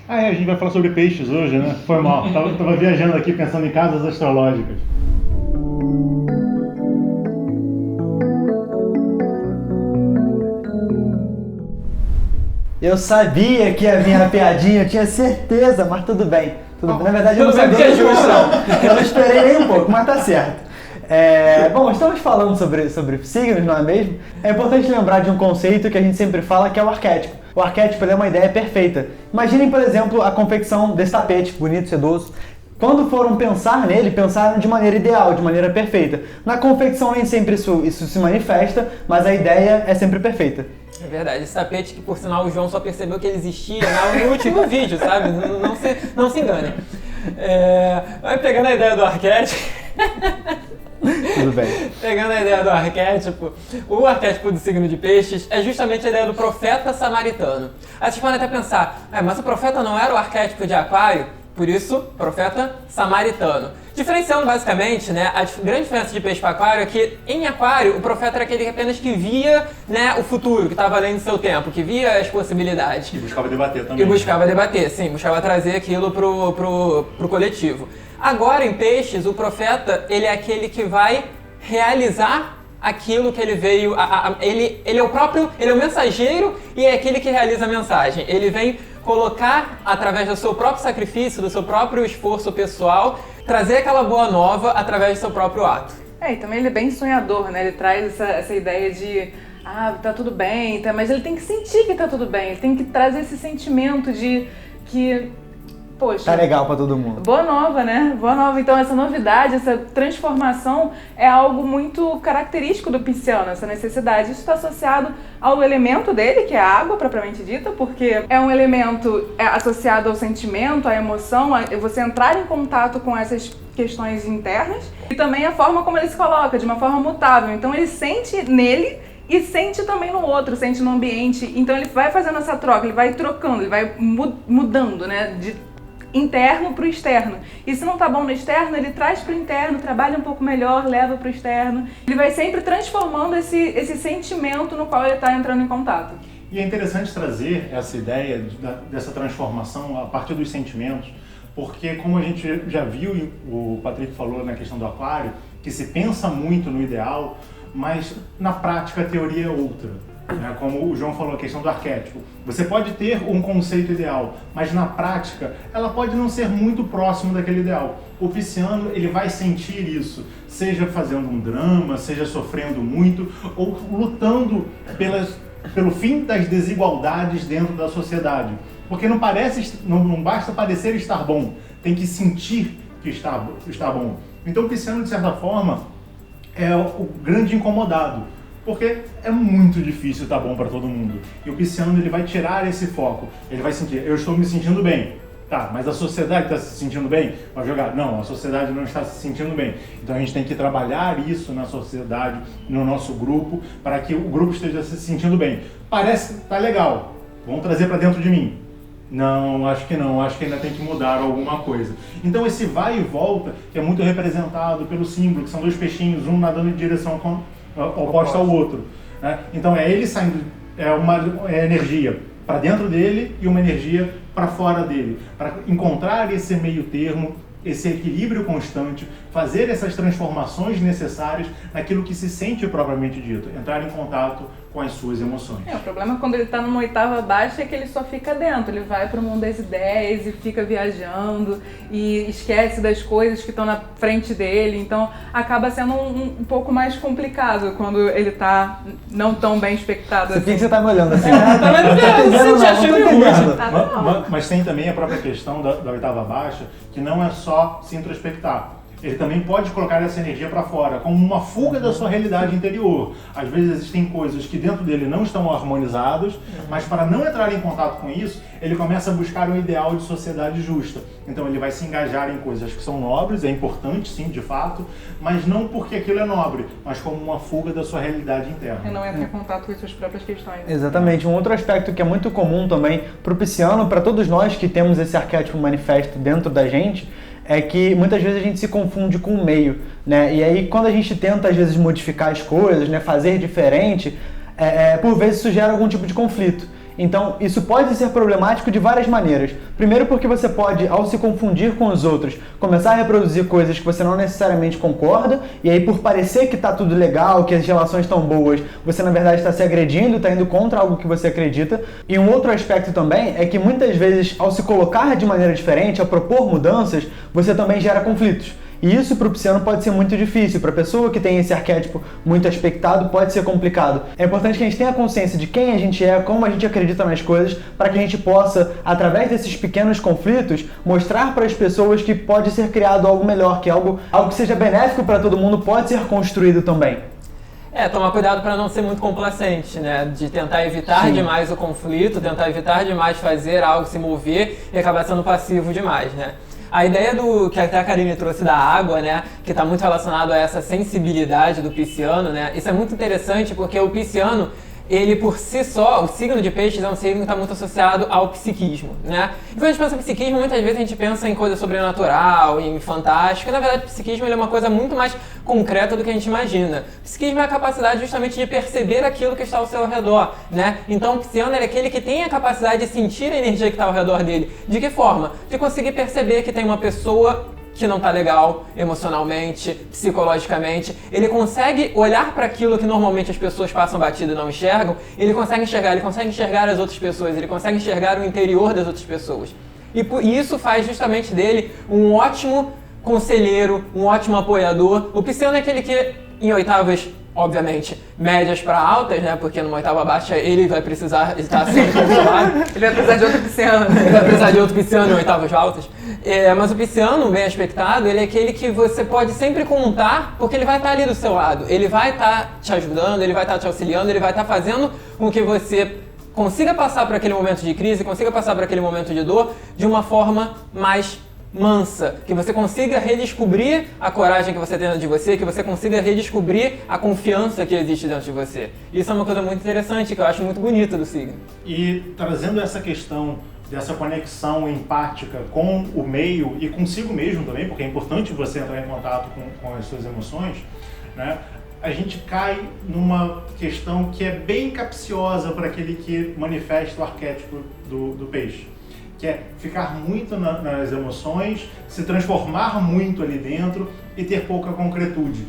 A gente vai falar sobre peixes hoje, né? Foi mal. Tava viajando aqui pensando em casas astrológicas. Eu sabia que ia vir a piadinha, eu tinha certeza, mas tudo bem. Tudo bem. Na verdade, eu não Tudo bem, sabia porque é justo. não. Eu não esperei nem um pouco, mas tá certo. Bom, estamos falando sobre signos, não é mesmo? É importante lembrar de um conceito que a gente sempre fala, que é o arquétipo. O arquétipo é uma ideia perfeita. Imaginem, por exemplo, a confecção desse tapete bonito, sedoso. Quando foram pensar nele, pensaram de maneira ideal, de maneira perfeita. Na confecção nem sempre isso se manifesta, mas a ideia é sempre perfeita. É verdade, esse tapete que, por sinal, o João só percebeu que ele existia no último vídeo, sabe? Não se engane. Vai pegando a ideia do arquétipo... Tudo bem. Pegando a ideia do arquétipo, o arquétipo do signo de peixes é justamente a ideia do profeta samaritano. Aí vocês podem até pensar, mas o profeta não era o arquétipo de aquário? Por isso, profeta samaritano. Diferenciando basicamente, né, a grande diferença de peixe para aquário é que em aquário o profeta era aquele apenas que via, né, o futuro, que estava além do seu tempo, que via as possibilidades. E buscava debater também. E buscava debater, sim, buscava trazer aquilo pro coletivo. Agora, em peixes, o profeta, ele é aquele que vai realizar aquilo que ele veio... Ele é o próprio... Ele é o mensageiro e é aquele que realiza a mensagem. Ele vem colocar, através do seu próprio sacrifício, do seu próprio esforço pessoal, trazer aquela boa nova através do seu próprio ato. E também ele é bem sonhador, né? Ele traz essa ideia de... tá tudo bem, tá, mas ele tem que sentir que tá tudo bem. Ele tem que trazer esse sentimento de que... Poxa, Tá legal pra todo mundo. Boa nova, né? Boa nova. Então essa novidade, essa transformação é algo muito característico do pisciano, essa necessidade. Isso está associado ao elemento dele, que é a água, propriamente dita, porque é um elemento associado ao sentimento, à emoção, a você entrar em contato com essas questões internas e também a forma como ele se coloca, de uma forma mutável. Então ele sente nele e sente também no outro, sente no ambiente. Então ele vai fazendo essa troca, ele vai trocando, ele vai mudando, né? De interno para o externo. E se não tá bom no externo, ele traz para o interno, trabalha um pouco melhor, leva para o externo. Ele vai sempre transformando esse sentimento no qual ele está entrando em contato. E é interessante trazer essa ideia dessa transformação a partir dos sentimentos, porque como a gente já viu, e o Patrick falou na questão do aquário, que se pensa muito no ideal, mas na prática a teoria é outra. Como o João falou, a questão do arquétipo. Você pode ter um conceito ideal, mas na prática ela pode não ser muito próximo daquele ideal. O pisciano, ele vai sentir isso, seja fazendo um drama, seja sofrendo muito, ou lutando pelo fim das desigualdades dentro da sociedade. Porque não basta parecer estar bom, tem que sentir que está bom. Então o pisciano, de certa forma, é o grande incomodado. Porque é muito difícil estar bom para todo mundo. E o pisciano, ele vai tirar esse foco. Ele vai sentir, eu estou me sentindo bem. Tá, mas a sociedade está se sentindo bem? Vai jogar, não, a sociedade não está se sentindo bem. Então a gente tem que trabalhar isso na sociedade, no nosso grupo, para que o grupo esteja se sentindo bem. Parece que tá legal, vamos trazer para dentro de mim. Não, acho que ainda tem que mudar alguma coisa. Então esse vai e volta, que é muito representado pelo símbolo, que são dois peixinhos, um nadando em direção oposta ao outro, né? Então é ele saindo, uma energia para dentro dele e uma energia para fora dele, para encontrar esse meio termo, esse equilíbrio constante, fazer essas transformações necessárias naquilo que se sente propriamente dito, entrar em contato com as suas emoções. O problema quando ele está numa oitava baixa é que ele só fica dentro, ele vai para o mundo das ideias e fica viajando e esquece das coisas que estão na frente dele, então acaba sendo um pouco mais complicado quando ele está não tão bem expectado. Por que você tá me olhando assim? Mas tem também a própria questão da oitava baixa, que não é só se introspectar. Ele também pode colocar essa energia para fora, como uma fuga da sua realidade interior. Às vezes existem coisas que dentro dele não estão harmonizadas, mas para não entrar em contato com isso, ele começa a buscar um ideal de sociedade justa. Então ele vai se engajar em coisas que são nobres, é importante sim, de fato, mas não porque aquilo é nobre, mas como uma fuga da sua realidade interna. E não entra em contato com as suas próprias questões. Exatamente. Um outro aspecto que é muito comum também para o pisciano, para todos nós que temos esse arquétipo manifesto dentro da gente, é que muitas vezes a gente se confunde com o meio, né? E aí quando a gente tenta às vezes modificar as coisas, né, fazer diferente, por vezes isso gera algum tipo de conflito. Então, isso pode ser problemático de várias maneiras. Primeiro porque você pode, ao se confundir com os outros, começar a reproduzir coisas que você não necessariamente concorda, e aí por parecer que tá tudo legal, que as relações estão boas, você na verdade está se agredindo, está indo contra algo que você acredita. E um outro aspecto também é que muitas vezes, ao se colocar de maneira diferente, ao propor mudanças, você também gera conflitos. E isso para o pisciano pode ser muito difícil, para a pessoa que tem esse arquétipo muito aspectado pode ser complicado. É importante que a gente tenha consciência de quem a gente é, como a gente acredita nas coisas, para que a gente possa, através desses pequenos conflitos, mostrar para as pessoas que pode ser criado algo melhor, que algo que seja benéfico para todo mundo pode ser construído também. Tomar cuidado para não ser muito complacente, né? De tentar evitar demais o conflito, tentar evitar demais fazer algo se mover e acabar sendo passivo demais, né? A ideia que até a Karine trouxe da água, né, que está muito relacionado a essa sensibilidade do pisciano, né, isso é muito interessante porque o pisciano, ele por si só, o signo de peixes é um signo que está muito associado ao psiquismo, né? E quando a gente pensa em psiquismo, muitas vezes a gente pensa em coisa sobrenatural, em fantástico, e na verdade o psiquismo ele é uma coisa muito mais concreta do que a gente imagina. O psiquismo é a capacidade justamente de perceber aquilo que está ao seu redor, né? Então o pisciano é aquele que tem a capacidade de sentir a energia que está ao redor dele. De que forma? De conseguir perceber que tem uma pessoa que não tá legal emocionalmente, psicologicamente. Ele consegue olhar para aquilo que normalmente as pessoas passam batido e não enxergam. Ele consegue enxergar as outras pessoas, ele consegue enxergar o interior das outras pessoas. E isso faz justamente dele um ótimo conselheiro, um ótimo apoiador. O pisciano é aquele que, em oitavas, obviamente, médias para altas, né? Porque numa oitava baixa ele vai precisar estar sendo controlado. Ele vai precisar de outro pisciano. Ele vai precisar de outro pisciano em oitavas altas. Mas o pisciano, bem aspectado, ele é aquele que você pode sempre contar, porque ele vai estar ali do seu lado. Ele vai estar te ajudando, ele vai estar te auxiliando, ele vai estar fazendo com que você consiga passar por aquele momento de crise, consiga passar por aquele momento de dor de uma forma mais mansa, que você consiga redescobrir a coragem que você tem dentro de você, que você consiga redescobrir a confiança que existe dentro de você. Isso é uma coisa muito interessante, que eu acho muito bonita do signo. E trazendo essa questão dessa conexão empática com o meio e consigo mesmo também, porque é importante você entrar em contato com as suas emoções, né? A gente cai numa questão que é bem capciosa para aquele que manifesta o arquétipo do peixe, que é ficar muito nas emoções, se transformar muito ali dentro e ter pouca concretude,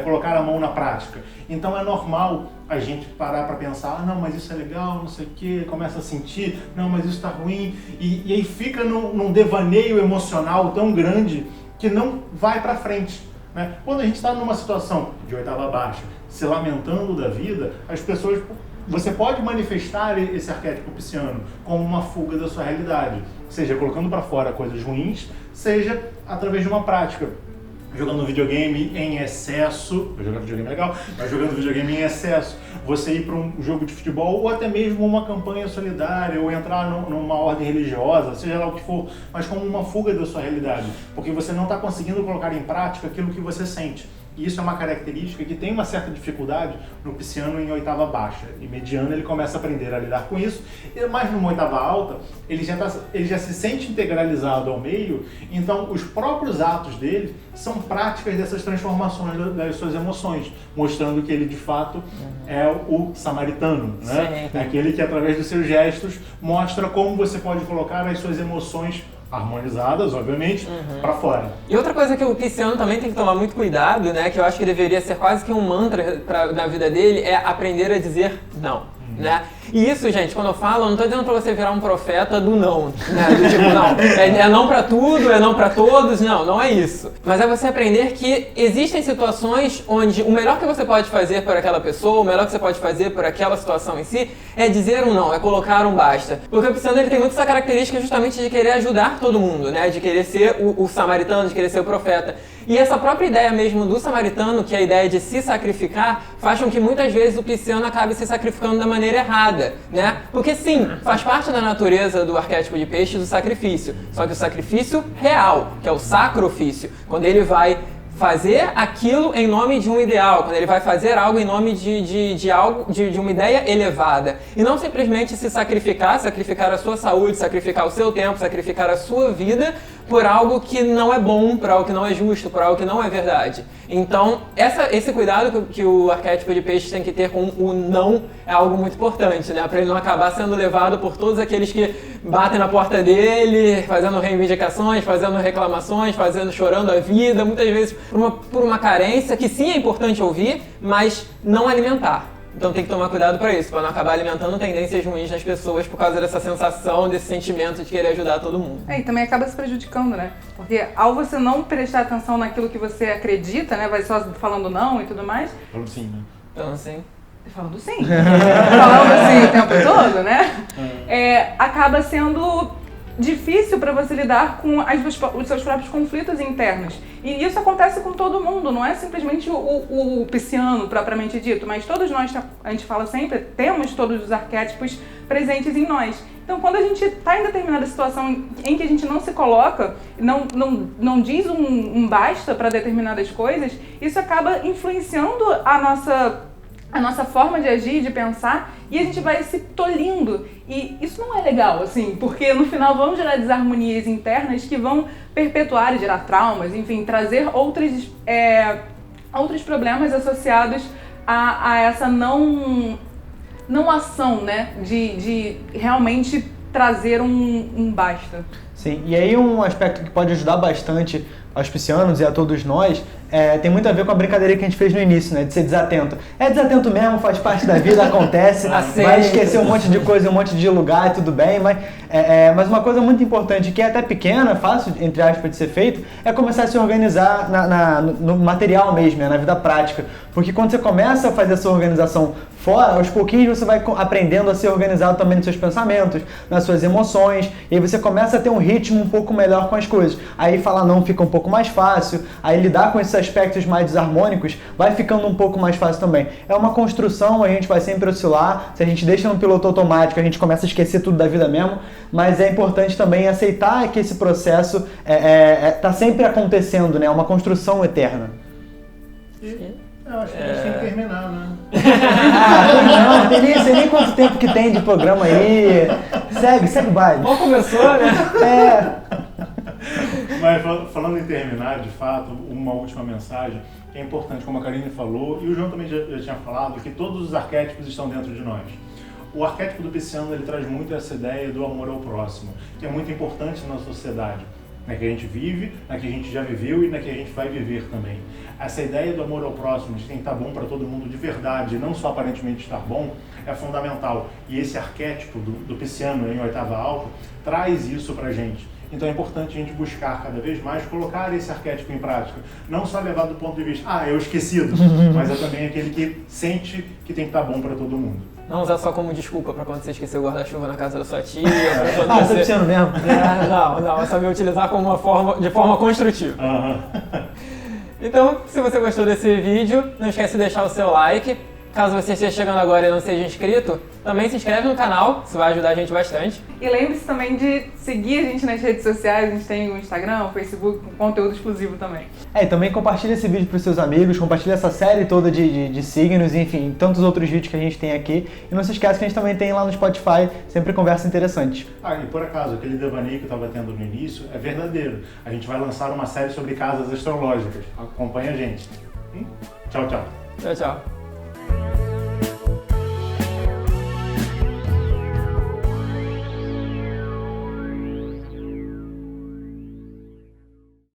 colocar a mão na prática. Então é normal a gente parar para pensar, não, mas isso é legal, não sei o quê, começa a sentir, não, mas isso está ruim, e aí fica num devaneio emocional tão grande que não vai para frente, né? Quando a gente está numa situação de oitava baixa, se lamentando da vida, as pessoas... Você pode manifestar esse arquétipo pisciano como uma fuga da sua realidade, seja colocando para fora coisas ruins, seja através de uma prática. Jogando videogame em excesso, jogando videogame é legal, mas jogando videogame em excesso, você ir para um jogo de futebol ou até mesmo uma campanha solidária ou entrar numa ordem religiosa, seja lá o que for, mas como uma fuga da sua realidade, porque você não está conseguindo colocar em prática aquilo que você sente. E isso é uma característica que tem uma certa dificuldade no pisciano em oitava baixa. E mediano ele começa a aprender a lidar com isso, mas numa oitava alta ele já se sente integralizado ao meio, então os próprios atos dele são práticas dessas transformações das suas emoções, mostrando que ele de fato é o samaritano, né? É aquele que através dos seus gestos mostra como você pode colocar as suas emoções harmonizadas, obviamente, para fora. E outra coisa que o pisciano também tem que tomar muito cuidado, né, que eu acho que deveria ser quase que um mantra na vida dele, é aprender a dizer não. Né? E isso, gente, quando eu falo, eu não tô dizendo pra você virar um profeta do não, né? Do tipo, não, é não pra tudo, é não pra todos, não é isso. Mas é você aprender que existem situações onde o melhor que você pode fazer por aquela pessoa, o melhor que você pode fazer por aquela situação em si, é dizer um não, é colocar um basta. Porque o pisciano, ele tem muito essa característica justamente de querer ajudar todo mundo, né? De querer ser o samaritano, de querer ser o profeta. E essa própria ideia mesmo do samaritano, que é a ideia de se sacrificar, faz com que muitas vezes o pisciano acabe se sacrificando da maneira errada, né? Porque sim, faz parte da natureza do arquétipo de peixes o sacrifício, só que o sacrifício real, que é o sacrifício, quando ele vai fazer aquilo em nome de um ideal, quando ele vai fazer algo em nome de uma ideia elevada. E não simplesmente se sacrificar a sua saúde, sacrificar o seu tempo, sacrificar a sua vida por algo que não é bom, por algo que não é justo, por algo que não é verdade. Então, esse cuidado que o arquétipo de peixes tem que ter com o não é algo muito importante, né? Para ele não acabar sendo levado por todos aqueles que batem na porta dele, fazendo reivindicações, fazendo reclamações, chorando a vida, muitas vezes por uma carência que sim é importante ouvir, mas não alimentar. Então tem que tomar cuidado para isso, para não acabar alimentando tendências ruins nas pessoas por causa dessa sensação, desse sentimento de querer ajudar todo mundo. E também acaba se prejudicando, né? Porque ao você não prestar atenção naquilo que você acredita, né? Vai só falando não e tudo mais. Falando sim, né? Então assim... Falando sim. Falando assim o tempo todo, né? Acaba sendo difícil para você lidar com os seus próprios conflitos internos. E isso acontece com todo mundo, não é simplesmente o pisciano propriamente dito, mas todos nós, a gente fala sempre, temos todos os arquétipos presentes em nós. Então, quando a gente está em determinada situação em que a gente não se coloca, não diz um basta para determinadas coisas, isso acaba influenciando a nossa forma de agir, de pensar, e a gente vai se tolindo. E isso não é legal, assim, porque no final vão gerar desarmonias internas que vão perpetuar e gerar traumas, enfim, trazer outros problemas associados a essa não ação, né, de realmente trazer um basta. Sim, e aí um aspecto que pode ajudar bastante aos piscianos e a todos nós tem muito a ver com a brincadeira que a gente fez no início, né? De ser desatento. É desatento mesmo, faz parte da vida, acontece, vai esquecer um monte de coisa, um monte de lugar e tudo bem, mas uma coisa muito importante, que é até pequena, fácil, entre aspas, de ser feito, é começar a se organizar no material mesmo, na vida prática. Porque quando você começa a fazer essa organização fora, aos pouquinhos você vai aprendendo a ser organizado também nos seus pensamentos, nas suas emoções, e aí você começa a ter um ritmo um pouco melhor com as coisas. Aí falar não fica um pouco mais fácil, aí lidar com esses aspectos mais desarmônicos vai ficando um pouco mais fácil também. É uma construção, a gente vai sempre oscilar, se a gente deixa no piloto automático, a gente começa a esquecer tudo da vida mesmo, mas é importante também aceitar que esse processo tá sempre acontecendo, né? É uma construção eterna. Eu acho que a gente tem que terminar, né? Não sei nem quanto tempo que tem de programa aí. Segue o baile. Bom, começou, né? Mas falando em terminar, de fato, uma última mensagem que é importante, como a Karine falou, e o João também já tinha falado, que todos os arquétipos estão dentro de nós. O arquétipo do pisciano, ele traz muito essa ideia do amor ao próximo, que é muito importante na sociedade, na que a gente vive, na que a gente já viveu e na que a gente vai viver também. Essa ideia do amor ao próximo, de tentar bom para todo mundo de verdade, não só aparentemente estar bom, é fundamental. E esse arquétipo do pisciano em oitava alta traz isso pra gente. Então é importante a gente buscar cada vez mais colocar esse arquétipo em prática. Não só levar do ponto de vista, é o esquecido, mas é também aquele que sente que tem que estar bom para todo mundo. Não usar só como desculpa para quando você esqueceu o guarda-chuva na casa da sua tia. Você é pisciano mesmo? Não, é saber utilizar de forma construtiva. Então, se você gostou desse vídeo, não esquece de deixar o seu like. Caso você esteja chegando agora e não seja inscrito, também se inscreve no canal, isso vai ajudar a gente bastante. E lembre-se também de seguir a gente nas redes sociais, a gente tem o Instagram, o Facebook, com conteúdo exclusivo também. E também compartilha esse vídeo para os seus amigos, compartilha essa série toda de signos, enfim, tantos outros vídeos que a gente tem aqui. E não se esqueça que a gente também tem lá no Spotify, sempre conversa interessante. E por acaso, aquele devaneio que eu estava tendo no início é verdadeiro. A gente vai lançar uma série sobre casas astrológicas. Acompanha a gente. Tchau, tchau. Tchau, tchau.